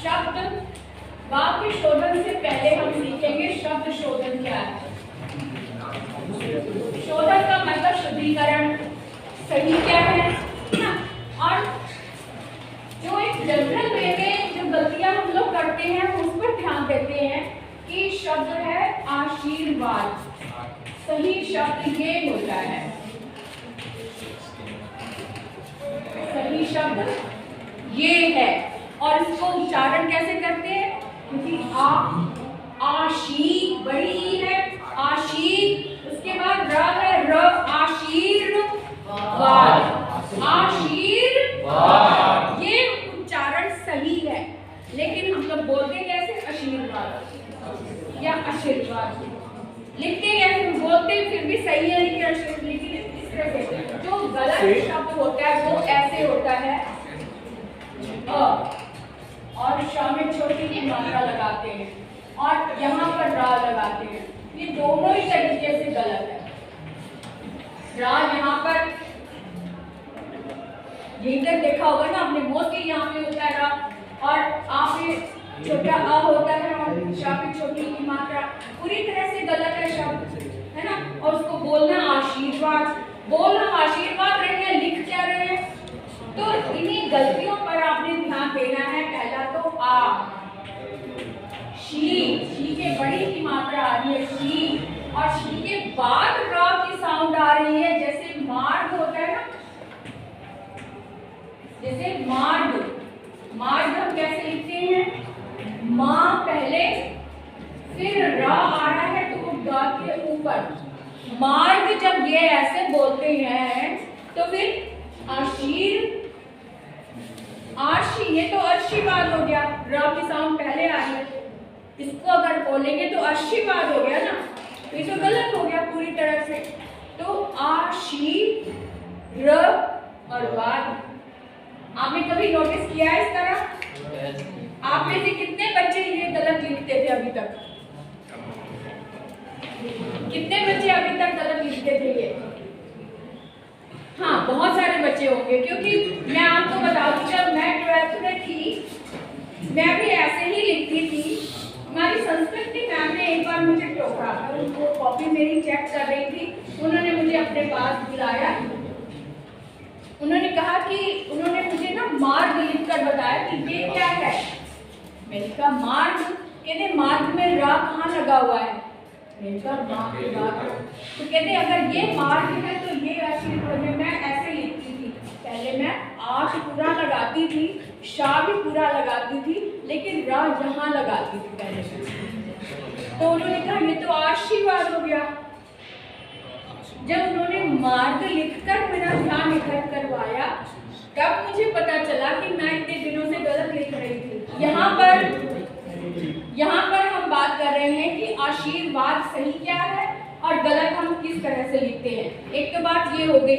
शब्द वाक्य शोधन से पहले हम सीखेंगे शब्द शोधन क्या है। शोधन का मतलब शुद्धिकरण, सही क्या है ना। और जो एक जनरल वे में जो गलतियां हम लोग करते हैं उस पर ध्यान देते हैं कि शब्द है आशीर्वाद, सही शब्द ये होता है, सही शब्द ये है। और इसको उच्चारण कैसे करते हैं, क्योंकि आशी बड़ी ई है, आशी, उसके बाद र है र, आशीर्वाद, आशीर्वाद, ये उच्चारण सही है। लेकिन हम लोग बोलते कैसे, आशीर्वाद या आशीर्वाद, लिखते कैसे, बोलते फिर भी सही है लेकिन इस तरह से जो गलत शब्द होता है वो ऐसे होता है और श में छोटी की मात्रा लगाते हैं और यहाँ पर रा लगाते हैं। ये दोनों ही तरीके से गलत है। रा यहाँ पर यही तक देखा होगा ना आपने, मोस्टली यहाँ पे होता है रा, और आ पे छोटा आ होता है और शा पे छोटी की मात्रा, पूरी तरह से गलत है शब्द, है ना। और उसको बोलना आशीर्वाद, बोल हम आशीर्वाद रहे हैं, लिख क्या रहे हैं। तो इन्हीं गलतियों पर आपने ध्यान देना है। पहला तो आ, शी के बड़ी की मात्रा आ रही है शी, और शी के बाद र की साउंड आ रही है, जैसे मार्ग होता है ना, जैसे मार्ग, मार्ग हम कैसे लिखते हैं, माँ पहले फिर र आ रहा है तो ग के ऊपर मार्ग। जब ये ऐसे बोलते हैं तो फिर आशी, ये तो आशीर्वाद हो गया, र की साउंड पहले आ रही है, इसको अगर बोलेंगे तो आशीर्वाद हो गया ना, तो ये तो गलत हो गया पूरी तरह से। तो आशी र और वाद, आपने कभी नोटिस किया है इस तरह? आप में से कितने बच्चे ये गलत लिखते थे अभी तक? कितने बच्चे अभी तक गलत लिखते थे ये? हाँ, बहुत सारे बच्चे होंगे, क्योंकि मैं आपको बताऊँ, जब मैं 12th में थी मैं भी ऐसे ही लिखती थी। हमारी संस्कृत की मैम ने एक बार मुझे टोका, उनको कॉपी मेरी चेक कर रही थी, उन्होंने मुझे अपने पास बुलाया, उन्होंने कहा कि उन्होंने मुझे ना मार्ग लिखकर बताया कि ये क्या है। मैंने कहा मार्ग, कहते मार्ग में रा कहाँ लगा हुआ है, मैंने कहा मार्ग, तो कहते अगर ये मार्ग है तो ये आशीर्वाद है। मैं ऐसे लिखती थी, पहले मैं आश पूरा लगाती थी, शा भी पूरा लगाती थी, लेकिन रा यहाँ लगाती थी पहले से। तो उन्होंने कहा ये तो आशीर्वाद हो गया। जब उन्होंने मार्ग लिखकर मेरा ध्यान इकट्ठ करवाया, तब मुझे पता चला कि मैं इतने दिनों से गलत लिख रही थी। यहाँ पर हम बात कर रहे हैं कि आशीर्वाद सही क्या है और गलत हम किस तरह से लिखते हैं। एक तो बात ये हो गई।